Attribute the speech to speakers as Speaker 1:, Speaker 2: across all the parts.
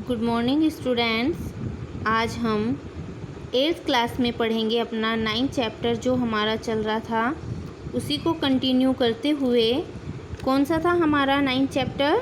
Speaker 1: Good morning students. आज हम 8th class में पढ़ेंगे अपना 9th चैप्टर जो हमारा चल रहा था उसी को कंटिन्यू करते हुए। कौन सा था हमारा 9th चैप्टर?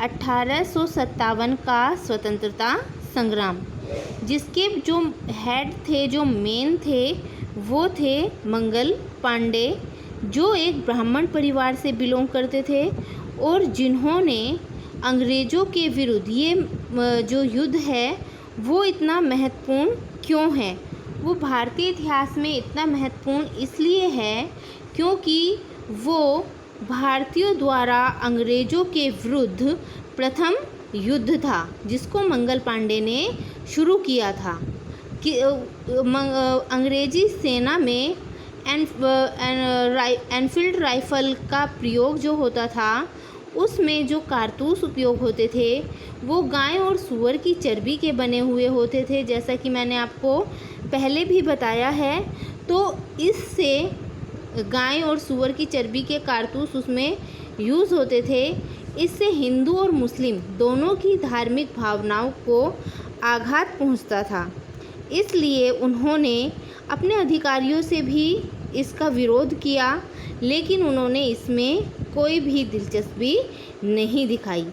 Speaker 1: 1857 का स्वतंत्रता संग्राम, जिसके जो हेड थे, जो मेन थे, वो थे मंगल पांडे, जो एक ब्राह्मण परिवार से बिलोंग करते थे और जिन्होंने अंग्रेज़ों के विरुद्ध ये जो युद्ध है वो इतना महत्वपूर्ण क्यों है, वो भारतीय इतिहास में इतना महत्वपूर्ण इसलिए है क्योंकि वो भारतीयों द्वारा अंग्रेज़ों के विरुद्ध प्रथम युद्ध था जिसको मंगल पांडे ने शुरू किया था। कि अंग्रेज़ी सेना में एनफील्ड राइफ़ल का प्रयोग जो होता था उसमें जो कारतूस उपयोग होते थे वो गाय और सूअर की चर्बी के बने हुए होते थे, जैसा कि मैंने आपको पहले भी बताया है। तो इससे गाय और सूअर की चर्बी के कारतूस उसमें यूज़ होते थे। इससे हिंदू और मुस्लिम दोनों की धार्मिक भावनाओं को आघात पहुंचता था, इसलिए उन्होंने अपने अधिकारियों से भी इसका विरोध किया, लेकिन उन्होंने इसमें कोई भी दिलचस्पी नहीं दिखाई।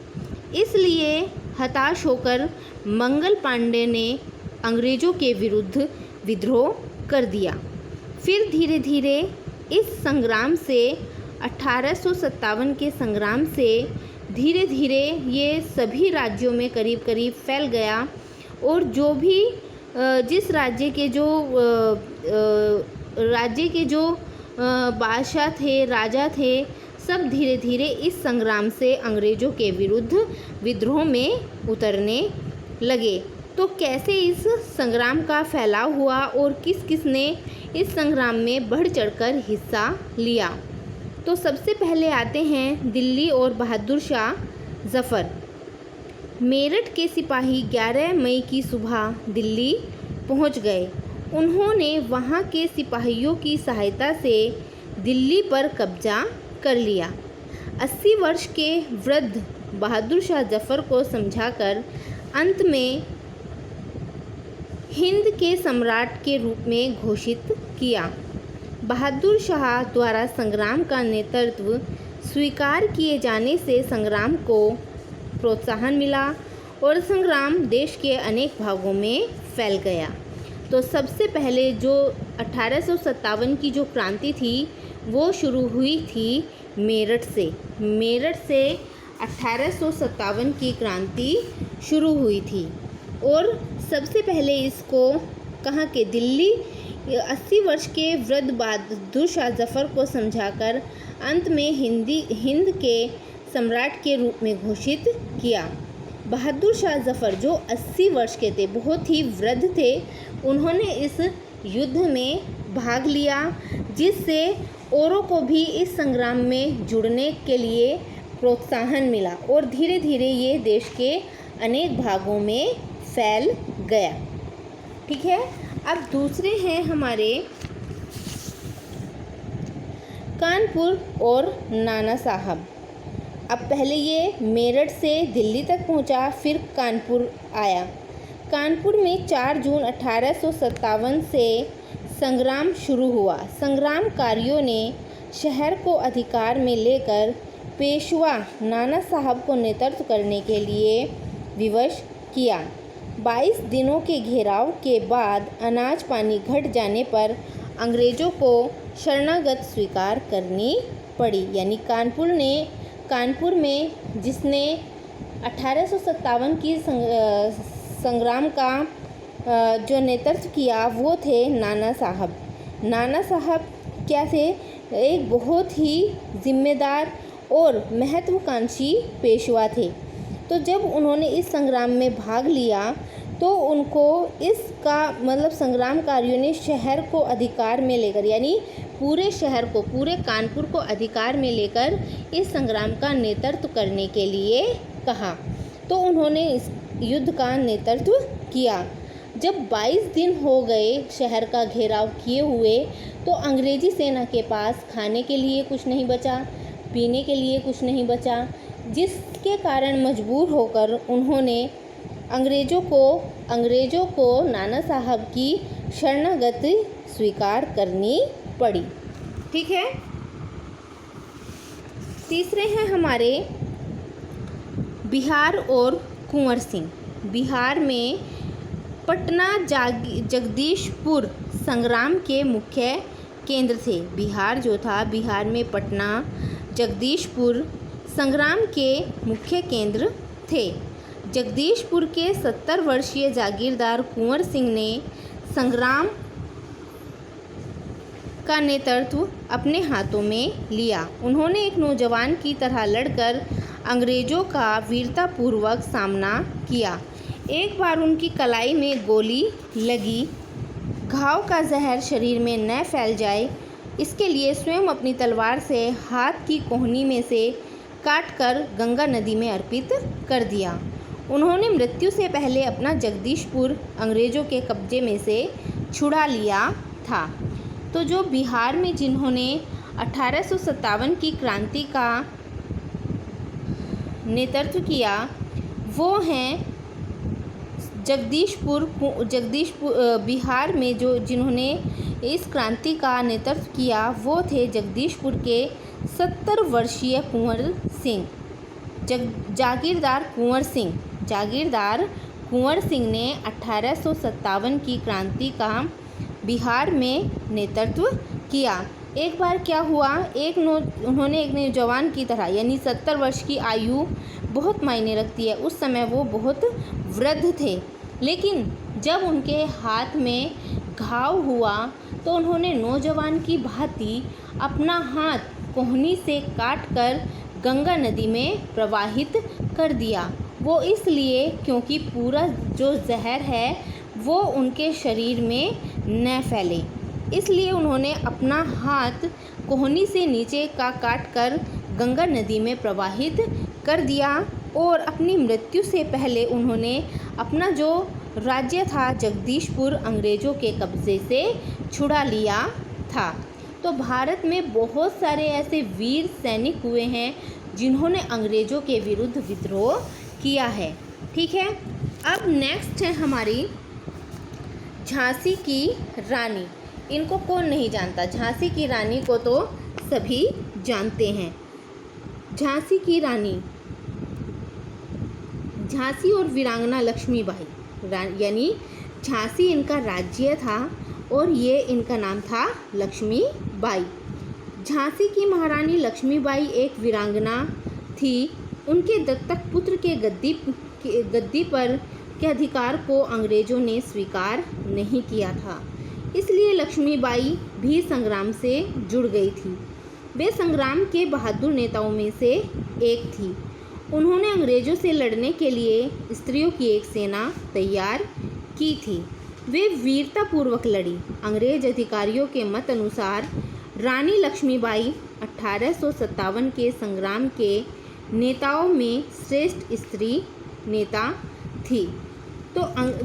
Speaker 1: इसलिए हताश होकर मंगल पांडे ने अंग्रेज़ों के विरुद्ध विद्रोह कर दिया। फिर धीरे धीरे इस संग्राम से 1857 के संग्राम से धीरे धीरे ये सभी राज्यों में करीब करीब फैल गया और जो भी जिस राज्य के जो बादशाह थे, राजा थे, सब धीरे धीरे इस संग्राम से अंग्रेज़ों के विरुद्ध विद्रोह में उतरने लगे। तो कैसे इस संग्राम का फैलाव हुआ और किस किस ने इस संग्राम में बढ़ चढ़कर हिस्सा लिया? तो सबसे पहले आते हैं दिल्ली और बहादुर शाह जफ़र। मेरठ के सिपाही 11 मई की सुबह दिल्ली पहुंच गए। उन्होंने वहां के सिपाहियों की सहायता से दिल्ली पर कब्जा कर लिया। 80 वर्ष के वृद्ध बहादुर शाह जफ़र को समझाकर अंत में हिंद के सम्राट के रूप में घोषित किया। बहादुर शाह द्वारा संग्राम का नेतृत्व स्वीकार किए जाने से संग्राम को प्रोत्साहन मिला और संग्राम देश के अनेक भागों में फैल गया। तो सबसे पहले जो 1857 की जो क्रांति थी वो शुरू हुई थी मेरठ से। मेरठ से 1857 की क्रांति शुरू हुई थी और सबसे पहले इसको कहाँ के दिल्ली 80 वर्ष के वृद्ध बहादुर शाह जफ़र को समझाकर अंत में हिंद के सम्राट के रूप में घोषित किया। बहादुर शाह जफ़र जो 80 वर्ष के थे, बहुत ही वृद्ध थे, उन्होंने इस युद्ध में भाग लिया, जिससे औरों को भी इस संग्राम में जुड़ने के लिए प्रोत्साहन मिला और धीरे धीरे ये देश के अनेक भागों में फैल गया। ठीक है। अब दूसरे हैं हमारे कानपुर और नाना साहब। अब पहले ये मेरठ से दिल्ली तक पहुंचा, फिर कानपुर आया। कानपुर में 4 जून 1857 से संग्राम शुरू हुआ। संग्रामकारियों ने शहर को अधिकार में लेकर पेशवा नाना साहब को नेतृत्व करने के लिए विवश किया। 22 दिनों के घेराव के बाद अनाज पानी घट जाने पर अंग्रेज़ों को शरणागत स्वीकार करनी पड़ी। यानी कानपुर में जिसने 1857 की संग्राम का जो नेतृत्व किया वो थे नाना साहब। नाना साहब क्या थे? एक बहुत ही जिम्मेदार और महत्वाकांक्षी पेशवा थे। तो जब उन्होंने इस संग्राम में भाग लिया तो उनको इसका मतलब संग्रामकारियों ने शहर को अधिकार में लेकर, यानी पूरे शहर को, पूरे कानपुर को अधिकार में लेकर इस संग्राम का नेतृत्व करने के लिए कहा। तो उन्होंने इस युद्ध का नेतृत्व किया। जब 22 दिन हो गए शहर का घेराव किए हुए तो अंग्रेज़ी सेना के पास खाने के लिए कुछ नहीं बचा, पीने के लिए कुछ नहीं बचा, जिसके कारण मजबूर होकर उन्होंने अंग्रेज़ों को नाना साहब की शरणागति स्वीकार करनी पड़ी। ठीक है। तीसरे हैं हमारे बिहार और कुंवर सिंह। बिहार में पटना जगदीशपुर संग्राम के मुख्य केंद्र थे। बिहार जो था, बिहार में पटना जगदीशपुर संग्राम के मुख्य केंद्र थे। जगदीशपुर के 70 वर्षीय जागीरदार कुंवर सिंह ने संग्राम का नेतृत्व अपने हाथों में लिया। उन्होंने एक नौजवान की तरह लड़कर अंग्रेज़ों का वीरतापूर्वक सामना किया। एक बार उनकी कलाई में गोली लगी। घाव का जहर शरीर में न फैल जाए, इसके लिए स्वयं अपनी तलवार से हाथ की कोहनी में से काटकर गंगा नदी में अर्पित कर दिया। उन्होंने मृत्यु से पहले अपना जगदीशपुर अंग्रेज़ों के कब्जे में से छुड़ा लिया था। तो जो बिहार में जिन्होंने 1857 की क्रांति का नेतृत्व किया वो हैं जगदीशपुर बिहार में जिन्होंने इस क्रांति का नेतृत्व किया वो थे जगदीशपुर के 70 वर्षीय कुंवर सिंह। जागीरदार कुंवर सिंह ने 1857 की क्रांति का बिहार में नेतृत्व किया। एक बार क्या हुआ, उन्होंने एक नौजवान की तरह, यानी 70 वर्ष की आयु बहुत मायने रखती है, उस समय वो बहुत वृद्ध थे, लेकिन जब उनके हाथ में घाव हुआ तो उन्होंने नौजवान की भांति अपना हाथ कोहनी से काटकर गंगा नदी में प्रवाहित कर दिया। वो इसलिए क्योंकि पूरा जो जहर है वो उनके शरीर में न फैले, इसलिए उन्होंने अपना हाथ कोहनी से नीचे का काटकर गंगा नदी में प्रवाहित कर दिया और अपनी मृत्यु से पहले उन्होंने अपना जो राज्य था जगदीशपुर अंग्रेज़ों के कब्ज़े से छुड़ा लिया था। तो भारत में बहुत सारे ऐसे वीर सैनिक हुए हैं जिन्होंने अंग्रेज़ों के विरुद्ध विद्रोह किया है। ठीक है। अब नेक्स्ट है हमारी झांसी की रानी। इनको कौन नहीं जानता, झांसी की रानी को तो सभी जानते हैं। झांसी की रानी, झांसी और वीरांगना लक्ष्मीबाई, यानी झांसी इनका राज्य था और ये इनका नाम था लक्ष्मीबाई। झांसी की महारानी लक्ष्मीबाई एक वीरांगना थी। उनके दत्तक पुत्र के गद्दी पर के अधिकार को अंग्रेज़ों ने स्वीकार नहीं किया था, इसलिए लक्ष्मीबाई भी संग्राम से जुड़ गई थी। वे संग्राम के बहादुर नेताओं में से एक थी। उन्होंने अंग्रेज़ों से लड़ने के लिए स्त्रियों की एक सेना तैयार की थी। वे वीरतापूर्वक लड़ी। अंग्रेज अधिकारियों के मत अनुसार रानी लक्ष्मीबाई 1857 के संग्राम के नेताओं में श्रेष्ठ स्त्री नेता थी। तो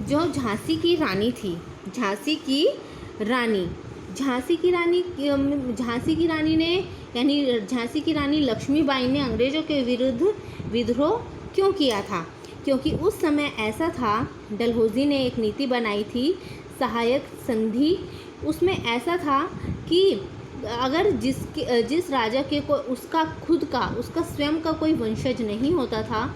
Speaker 1: जो झांसी की रानी थी, झांसी की रानी लक्ष्मीबाई ने अंग्रेज़ों के विरुद्ध विद्रोह क्यों किया था? क्योंकि उस समय ऐसा था, डलहौजी ने एक नीति बनाई थी सहायक संधि। उसमें ऐसा था कि अगर जिस राजा के को उसका स्वयं का कोई वंशज नहीं होता था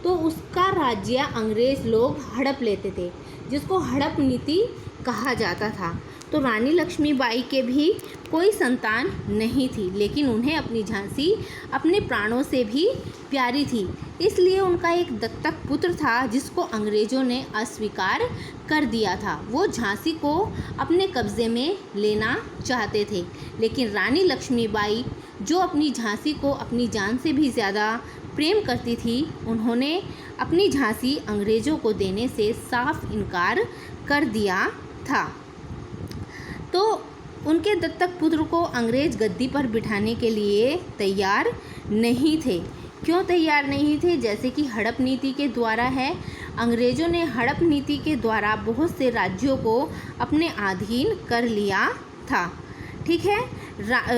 Speaker 1: तो उसका राज्य अंग्रेज़ लोग हड़प लेते थे, जिसको हड़प नीति कहा जाता था। तो रानी लक्ष्मीबाई के भी कोई संतान नहीं थी, लेकिन उन्हें अपनी झांसी अपने प्राणों से भी प्यारी थी, इसलिए उनका एक दत्तक पुत्र था जिसको अंग्रेज़ों ने अस्वीकार कर दिया था। वो झांसी को अपने कब्ज़े में लेना चाहते थे, लेकिन रानी लक्ष्मीबाई जो अपनी झांसी को अपनी जान से भी ज़्यादा प्रेम करती थी, उन्होंने अपनी झांसी अंग्रेज़ों को देने से साफ इनकार कर दिया था। तो उनके दत्तक पुत्र को अंग्रेज़ गद्दी पर बिठाने के लिए तैयार नहीं थे। क्यों तैयार नहीं थे? जैसे कि हड़प नीति के द्वारा है। अंग्रेज़ों ने हड़प नीति के द्वारा बहुत से राज्यों को अपने अधीन कर लिया था। ठीक है।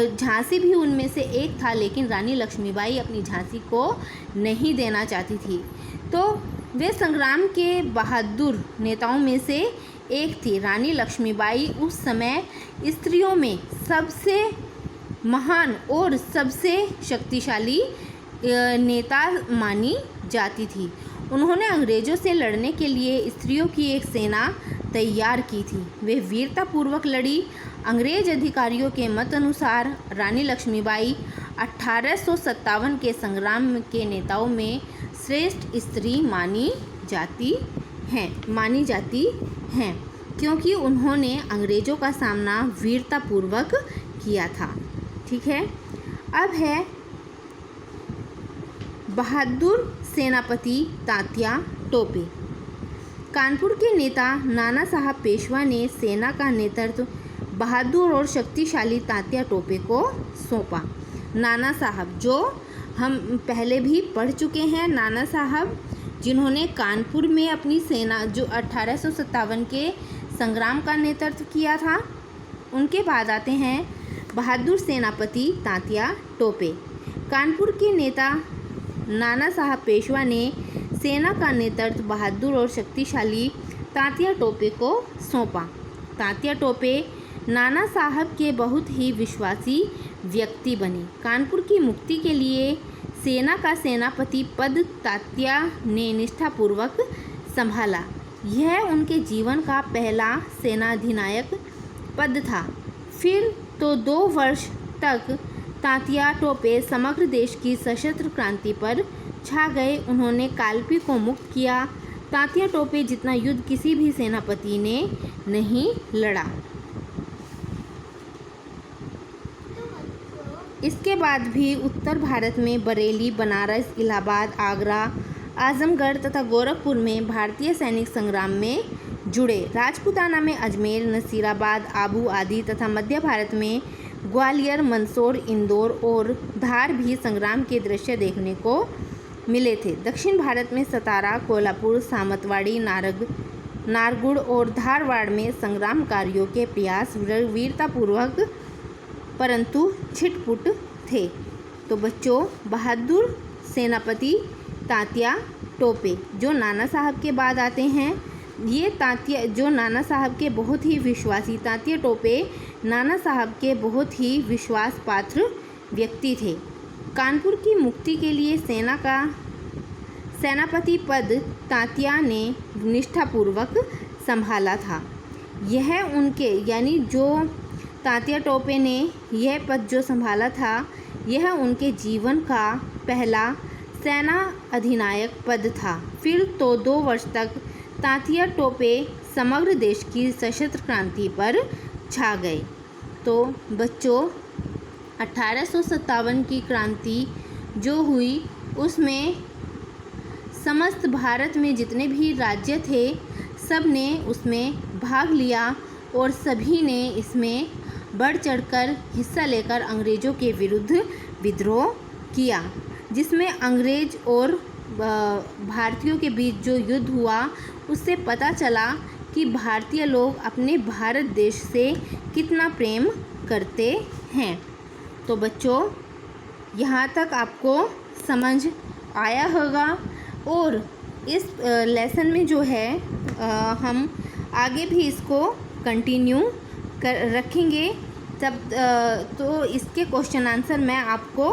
Speaker 1: झांसी भी उनमें से एक था, लेकिन रानी लक्ष्मीबाई अपनी झांसी को नहीं देना चाहती थी। तो वे संग्राम के बहादुर नेताओं में से एक थी। रानी लक्ष्मीबाई उस समय स्त्रियों में सबसे महान और सबसे शक्तिशाली नेता मानी जाती थी। उन्होंने अंग्रेज़ों से लड़ने के लिए स्त्रियों की एक सेना तैयार की थी। वे वीरतापूर्वक लड़ी। अंग्रेज अधिकारियों के मत अनुसार रानी लक्ष्मीबाई 1857 के संग्राम के नेताओं में श्रेष्ठ स्त्री मानी जाती हैं क्योंकि उन्होंने अंग्रेज़ों का सामना वीरतापूर्वक किया था। ठीक है, अब है बहादुर सेनापति तात्या टोपे। कानपुर के नेता नाना साहब पेशवा ने सेना का नेतृत्व बहादुर और शक्तिशाली तात्या टोपे को सौंपा। नाना साहब, जो हम पहले भी पढ़ चुके हैं, नाना साहब जिन्होंने कानपुर में अपनी सेना जो 1857 के संग्राम का नेतृत्व किया था। उनके बाद आते हैं बहादुर सेनापति तात्या टोपे। कानपुर के नेता नाना साहब पेशवा ने सेना का नेतृत्व बहादुर और शक्तिशाली तात्या टोपे को सौंपा। तात्या टोपे नाना साहब के बहुत ही विश्वासी व्यक्ति बने। कानपुर की मुक्ति के लिए सेना का सेनापति पद तात्या ने निष्ठापूर्वक संभाला। यह उनके जीवन का पहला सेनाधिनायक पद था। फिर तो 2 वर्ष तक तात्या टोपे समग्र देश की सशस्त्र क्रांति पर छा गए। उन्होंने कालपी को मुक्त किया। तात्या टोपे जितना युद्ध किसी भी सेनापति ने नहीं लड़ा। इसके बाद भी उत्तर भारत में बरेली, बनारस, इलाहाबाद, आगरा, आजमगढ़ तथा गोरखपुर में भारतीय सैनिक संग्राम में जुड़े। राजपूताना में अजमेर, नसीराबाद, आबू आदि तथा मध्य भारत में ग्वालियर, मंदसौर, इंदौर और धार भी संग्राम के दृश्य देखने को मिले थे। दक्षिण भारत में सतारा, कोल्हापुर, सामतवाड़ी, नारगुड़ और धारवाड़ में संग्रामकारियों के प्रयास वीरतापूर्वक परंतु छिटपुट थे। तो बच्चों, बहादुर सेनापति तात्या टोपे जो नाना साहब के बाद आते हैं, ये तात्या जो नाना साहब के बहुत ही विश्वासी, तात्या टोपे नाना साहब के बहुत ही विश्वास पात्र व्यक्ति थे। कानपुर की मुक्ति के लिए सेना का सेनापति पद तात्या ने निष्ठापूर्वक संभाला था। यह उनके यानी जो तात्या टोपे ने यह पद जो संभाला था, यह उनके जीवन का पहला सेना अधिनायक पद था। फिर तो 2 वर्ष तक तात्या टोपे समग्र देश की सशस्त्र क्रांति पर छा गए। तो बच्चों, 1857 की क्रांति जो हुई उसमें समस्त भारत में जितने भी राज्य थे सब ने उसमें भाग लिया और सभी ने इसमें बढ़ चढ़कर हिस्सा लेकर अंग्रेज़ों के विरुद्ध विद्रोह किया, जिसमें अंग्रेज और भारतीयों के बीच जो युद्ध हुआ उससे पता चला कि भारतीय लोग अपने भारत देश से कितना प्रेम करते हैं। तो बच्चों, यहाँ तक आपको समझ आया होगा और इस लेसन में जो है हम आगे भी इसको कंटिन्यू रखेंगे। तब तो इसके क्वेश्चन आंसर मैं आपको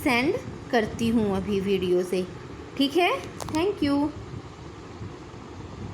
Speaker 1: सेंड करती हूँ अभी वीडियो से। ठीक है, थैंक यू।